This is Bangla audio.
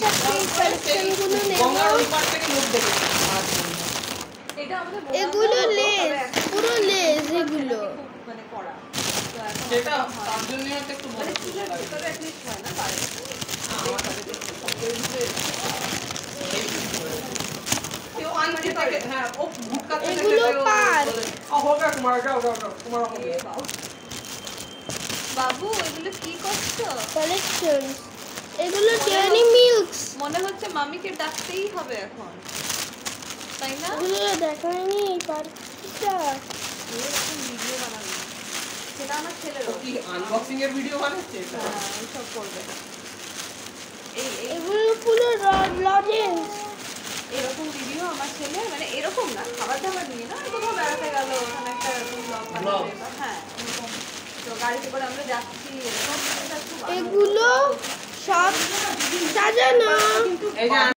কালেকশনগুলো নেব। এগুলো লেস, পুরো লেস এগুলো। মানে করা সেটা তার জন্য একটু বড় ভিতরে অ্যাটলিস্ট হয় না বাইরে এগুলো পার বাবু এগুলো কি করছো? কালেকশন। এগুলো ডেয়ারি মিল্কস। মনে হচ্ছে মামিকে ডাকতেই হবে এখন, তাই না? এগুলো দেখায়নি এই পার্কটা। এরকম ভিডিও বানাবি, সেটা আমার ছেলেরও কি আনবক্সিং এর ভিডিও বানাচ্ছে। হ্যাঁ এইসব করবে। এগুলো পুরো লজেন্স। এরকম ভিডিও আমার ছেলে, মানে এরকম না খাবার দাবার নিয়ে না, কোথাও বেড়াতে গেল ওখানে একটা এরকম ব্লগ বানাবে, হ্যাঁ তো গাড়িতে করে আমরা যাচ্ছি এরকম। এগুলো সব সাজানো।